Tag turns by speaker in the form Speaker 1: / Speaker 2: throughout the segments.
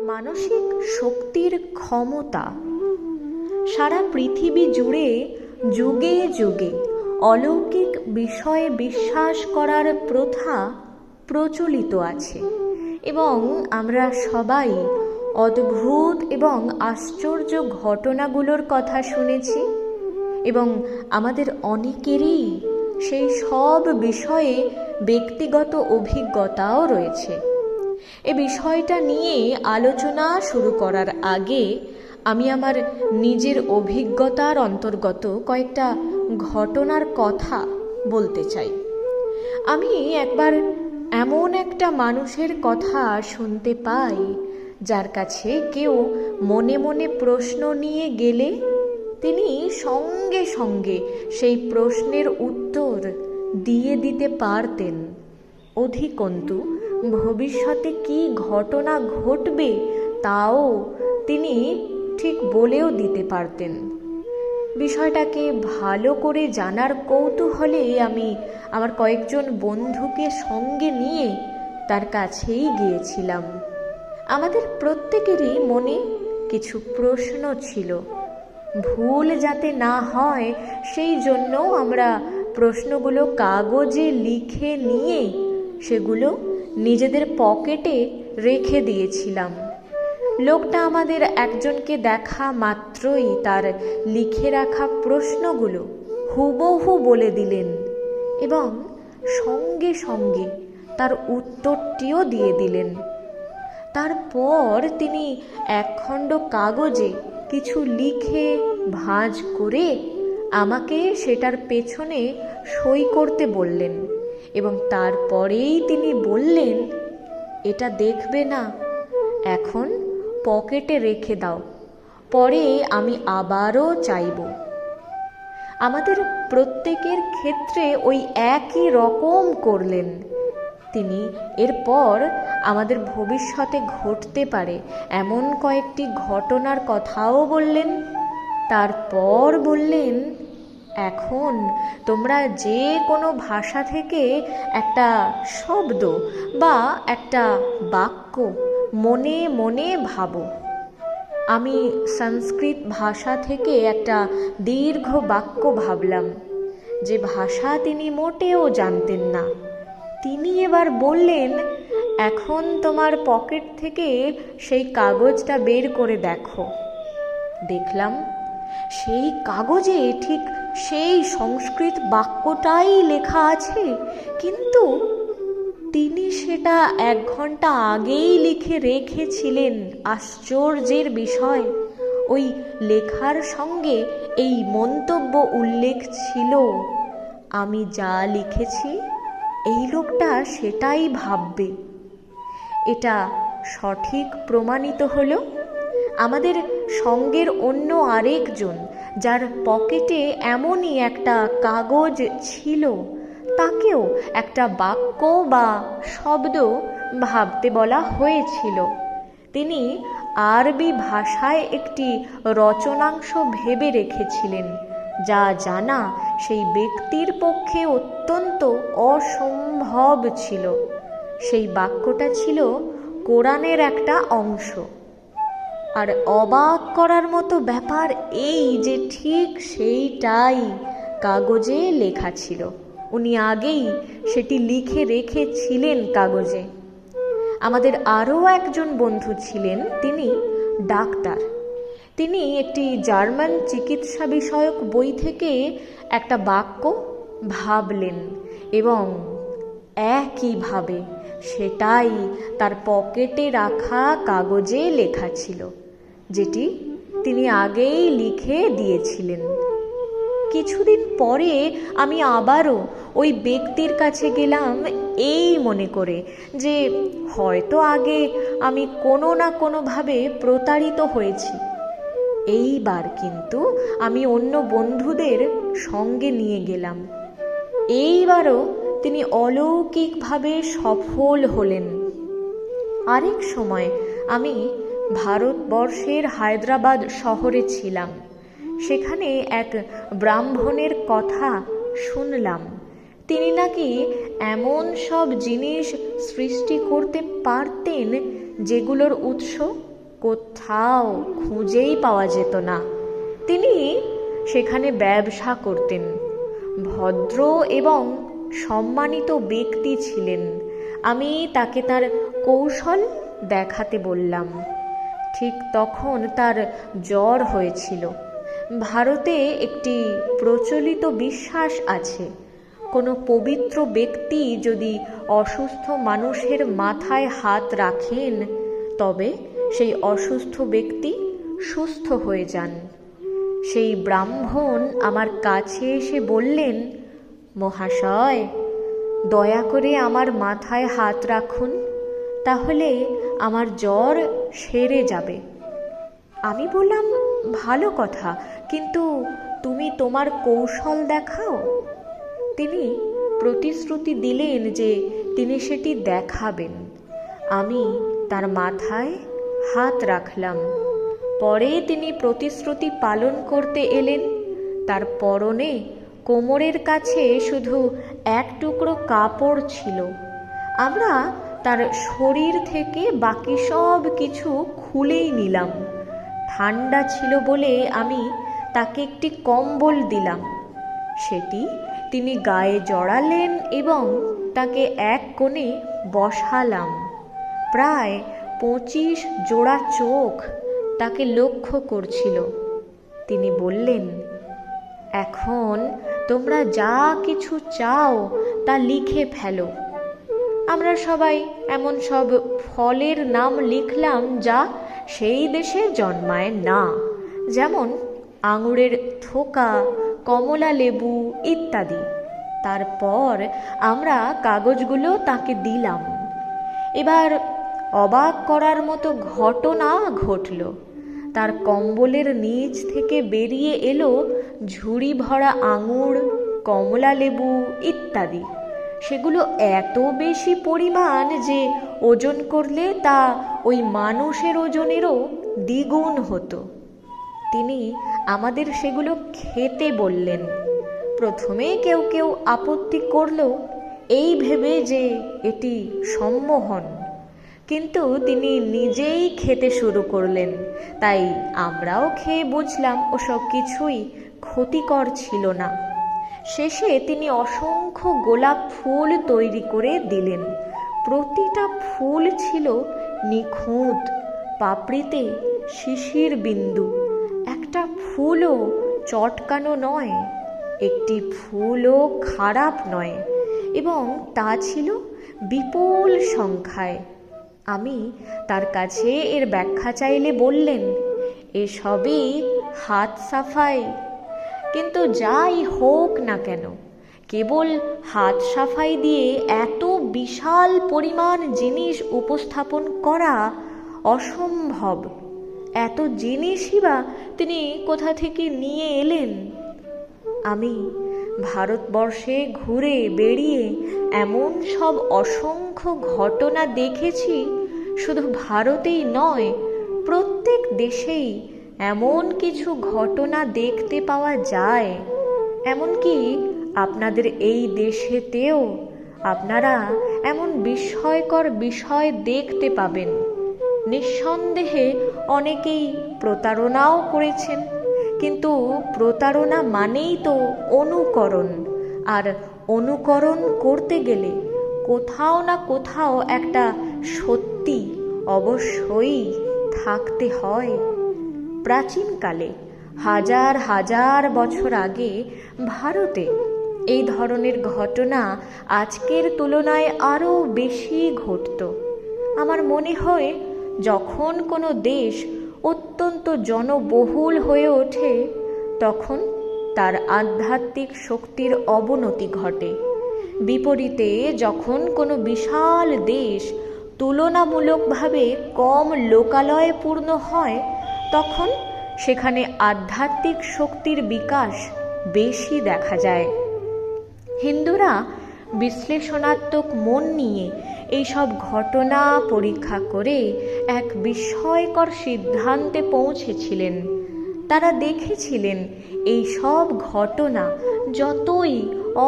Speaker 1: মানসিক শক্তির ক্ষমতা সারা পৃথিবী জুড়ে যুগে যুগে অলৌকিক বিষয়ে বিশ্বাস করার প্রথা প্রচলিত আছে এবং আমরা সবাই অদ্ভুত এবং আশ্চর্য ঘটনাগুলোর কথা শুনেছি এবং আমাদের অনেকেরই সেই সব বিষয়ে ব্যক্তিগত অভিজ্ঞতাও রয়েছে। এ বিষয়টা নিয়ে আলোচনা শুরু করার আগে আমি আমার নিজের অভিজ্ঞতার অন্তর্গত কয়েকটা ঘটনার কথা বলতে চাই। আমি একবার এমন একটা মানুষের কথা শুনতে পাই যার কাছে কেউ মনে মনে প্রশ্ন নিয়ে গেলে তিনি সঙ্গে সঙ্গে সেই প্রশ্নের উত্তর দিয়ে দিতে পারতেন। অধিকন্তু ভবিষ্যতে কি ঘটনা ঘটবে তাও তিনি ঠিক বলেও দিতে পারতেন। বিষয়টাকে ভালো করে জানার কৌতূহলে আমি আমার কয়েকজন বন্ধুকে সঙ্গে নিয়ে তার কাছেই গিয়েছিলাম। আমাদের প্রত্যেকেরই মনে কিছু প্রশ্ন ছিল, ভুল যাতে না হয় সেই জন্য আমরা প্রশ্নগুলো কাগজে লিখে নিয়ে সেগুলো নিজেদের পকেটে রেখে দিয়েছিলাম। লোকটা আমাদের একজনকে দেখা মাত্রই তার লিখে রাখা প্রশ্নগুলো হুবহু বলে দিলেন এবং সঙ্গে সঙ্গে তার উত্তরটিও দিয়ে দিলেন। তারপর তিনি একখণ্ড কাগজে কিছু লিখে ভাঁজ করে আমাকে সেটার পেছনে সই করতে বললেন এবং তারপরেই তিনি বললেন, এটা দেখবে না, এখন পকেটে রেখে দাও, পরে আমি আবারও চাইব। আমাদের প্রত্যেকের ক্ষেত্রে ওই একই রকম করলেন। তিনি এরপর আমাদের ভবিষ্যতে ঘটতে পারে এমন কয়েকটি ঘটনার কথাও বললেন। তারপর বললেন, এখন তোমরা যে কোনো ভাষা থেকে একটা শব্দ বা একটা বাক্য মনে মনে ভাবো। আমি সংস্কৃত ভাষা থেকে একটা দীর্ঘ বাক্য ভাবলাম, যে ভাষা তিনি মোটেও জানতেন না। তিনি এবার বললেন, এখন তোমার পকেট থেকে সেই কাগজটা বের করে দেখো। দেখলাম সেই কাগজে ঠিক সেই সংস্কৃত বাক্যটাই লেখা আছে, কিন্তু তিনি সেটা 1 ঘন্টা আগেই লিখে রেখেছিলেন। আশ্চর্যের বিষয়, ওই লেখার সঙ্গে এই মন্তব্য উল্লেখ ছিল, আমি যা লিখেছি এই লোকটা সেটাই ভাববে। এটা সঠিক প্রমাণিত হলো। আমাদের সঙ্গের অন্য আরেকজন, যার পকেটে এমনই একটা কাগজ ছিল, তাকেও একটা বাক্য বা শব্দ ভাবতে বলা হয়েছিল। তিনি আরবি ভাষায় একটি রচনাংশ ভেবে রেখেছিলেন, যা জানা সেই ব্যক্তির পক্ষে অত্যন্ত অসম্ভব ছিল। সেই বাক্যটা ছিল কোরআনের একটা অংশ। আর অবাক করার মতো ব্যাপার এই যে ঠিক সেইটাই কাগজে লেখা ছিল। উনি আগেই সেটি লিখে রেখেছিলেন কাগজে। আমাদের আরও একজন বন্ধু ছিলেন, তিনি ডাক্তার। তিনি একটি জার্মান চিকিৎসা বিষয়ক বই থেকে একটা বাক্য ভাবলেন এবং একইভাবে সেটাই তার পকেটে রাখা কাগজে লেখা ছিল, যেটি তিনি আগেই লিখে দিয়েছিলেন। কিছুদিন পরে আমি আবারও ওই ব্যক্তির কাছে গেলাম এই মনে করে যে হয়তো আগে আমি কোনো না কোনোভাবে প্রতারিত হয়েছি। এইবার কিন্তু আমি অন্য বন্ধুদের সঙ্গে নিয়ে গেলাম। এইবারও তিনি অলৌকিকভাবে সফল হলেন। আরেক সময় আমি ভারতবর্ষের হায়দ্রাবাদ শহরে ছিলাম। সেখানে এক ব্রাহ্মণের কথা শুনলাম। তিনি নাকি এমন সব জিনিস সৃষ্টি করতে পারতেন যেগুলোর উৎস কোথাও খুঁজেই পাওয়া যেত না। তিনি সেখানে ব্যবসা করতেন, ভদ্র এবং সম্মানিত ব্যক্তি ছিলেন। আমি তাকে তার কৌশল দেখাতে বললাম। ঠিক তখন তার জ্বর হয়েছিল। ভারতে একটি প্রচলিত বিশ্বাস আছে, কোনো পবিত্র ব্যক্তি যদি অসুস্থ মানুষের মাথায় হাত রাখেন তবে সেই অসুস্থ ব্যক্তি সুস্থ হয়ে যান। সেই ব্রাহ্মণ আমার কাছে এসে বললেন, মহাশয়, দয়া করে আমার মাথায় হাত রাখুন, তাহলে আমার জ্বর সেরে যাবে। আমি বললাম, ভালো কথা, কিন্তু তুমি তোমার কৌশল দেখাও। তিনি প্রতিশ্রুতি দিলেন যে তিনি সেটি দেখাবেন। আমি তার মাথায় হাত রাখলাম। পরে তিনি প্রতিশ্রুতি পালন করতে এলেন। তার পরনে কোমরের কাছে শুধু এক টুকরো কাপড় ছিল। আমরা তার শরীর থেকে বাকি সব কিছু খুলেই নিলাম। ঠান্ডা ছিল বলে আমি তাকে একটি কম্বল দিলাম। সেটি তিনি গায়ে জড়ালেন এবং তাকে এক কোণে বসালাম। প্রায় 25 জোড়া চোখ তাকে লক্ষ্য করছিল। তিনি বললেন, এখন তোমরা যা কিছু চাও তা লিখে ফেলো। আমরা সবাই এমন সব ফলের নাম লিখলাম যা সেই দেশে জন্মায় না, যেমন আঙুরের থোকা, কমলা লেবু ইত্যাদি। তারপর আমরা কাগজগুলো তাকে দিলাম। এবার অবাক করার মতো ঘটনা ঘটল। তার কম্বলের নিচ থেকে বেরিয়ে এলো ঝুড়ি ভরা আঙুর, কমলা লেবু ইত্যাদি। সেগুলো এত বেশি পরিমাণ যে ওজন করলে তা ওই মানুষের ওজনেরও দ্বিগুণ হতো। তিনি আমাদের সেগুলো খেতে বললেন। প্রথমে কেউ কেউ আপত্তি করল, এই ভেবে যে এটি সম্মোহন, কিন্তু তিনি নিজেই খেতে শুরু করলেন। তাই আমরাও খেয়ে বুঝলাম ওসব কিছুই ক্ষতিকর ছিল না। শেষে তিনি অসংখ্য গোলাপ ফুল তৈরি করে দিলেন। প্রতিটা ফুল ছিল নিখুঁত, পাপড়িতে শিশির বিন্দু, একটা ফুলও চটকানো নয়, একটি ফুলও খারাপ নয়, এবং তা ছিল বিপুল সংখ্যায়। আমি তার কাছে এর ব্যাখ্যা চাইলে বললেন, এসবই হাত সাফাই। কিন্তু যাই হোক না কেন, কেবল হাত সাফাই দিয়ে এত বিশাল পরিমাণ জিনিস উপস্থাপন করা অসম্ভব। এত জিনিসই বা তিনি কোথা থেকে নিয়ে এলেন? আমি ভারতবর্ষে ঘুরে বেড়িয়ে এমন সব অসংখ্য ঘটনা দেখেছি, শুধু ভারতেই নয়, প্রত্যেক দেশেই এমন কিছু ঘটনা দেখতে পাওয়া যায়। এমনকি আপনাদের এই দেশেতেও আপনারা এমন বিস্ময়কর বিষয় দেখতে পাবেন। নিঃসন্দেহে অনেকেই প্রতারণাও করেছেন, কিন্তু প্রতারণা মানেই তো অনুকরণ, আর অনুকরণ করতে গেলে কোথাও না কোথাও একটা সত্যি অবশ্যই থাকতে হয়। প্রাচীনকালে হাজার হাজার বছর আগে ভারতে এই ধরনের ঘটনা আজকের তুলনায় আরও বেশি ঘটত। আমার মনে হয় যখন কোনো দেশ অত্যন্ত জনবহুল হয়ে ওঠে তখন তার আধ্যাত্মিক শক্তির অবনতি ঘটে। বিপরীতে যখন কোনো বিশাল দেশ তুলনামূলকভাবে কম লোকালয়ে পূর্ণ হয় তখন সেখানে আধ্যাত্মিক শক্তির বিকাশ বেশি দেখা যায়। হিন্দুরা বিশ্লেষণাত্মক মন নিয়ে এইসব ঘটনা পরীক্ষা করে এক বিস্ময়কর সিদ্ধান্তে পৌঁছেছিলেন। তারা দেখেছিলেন এই সব ঘটনা যতই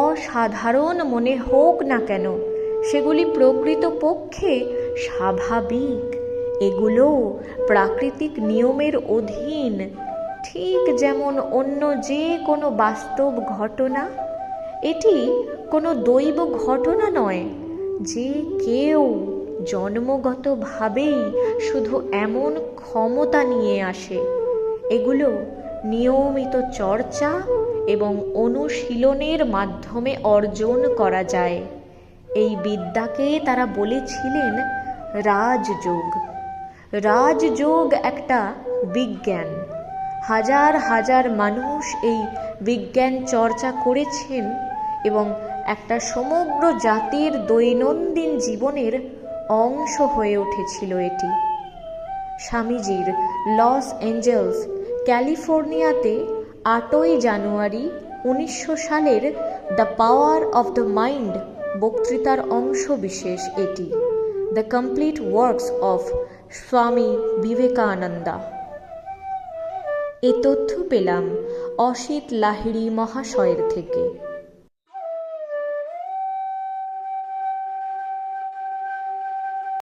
Speaker 1: অসাধারণ মনে হোক না কেন, সেগুলি প্রকৃতপক্ষে স্বাভাবিক এগুলো প্রাকৃতিক নিয়মের অধীন, ঠিক যেমন অন্য যে কোনো বাস্তব ঘটনা। এটি কোনো দৈব ঘটনা নয় যে কেউ জন্মগতভাবেই শুধু এমন ক্ষমতা নিয়ে আসে। এগুলো নিয়মিত চর্চা এবং অনুশীলনের মাধ্যমে অর্জন করা যায়। এই বিদ্যাকে তারা বলেছিলেন রাজযোগ। রাজযোগ একটা বিজ্ঞান। হাজার হাজার মানুষ এই বিজ্ঞান চর্চা করেছেন এবং একটা সমগ্র জাতির দৈনন্দিন জীবনের অংশ হয়ে উঠেছিল এটি। স্বামীজির লস অ্যাঞ্জেলস, ক্যালিফোর্নিয়াতে 8ই জানুয়ারি 1900 সালের the power of the mind বক্তৃতার অংশ বিশেষ এটি, দ্য কমপ্লিট ওয়ার্কস অফ স্বামী বিবেকানন্দা। এ তথ্য পেলাম অসিত লাহিড়ী মহাশয়ের থেকে।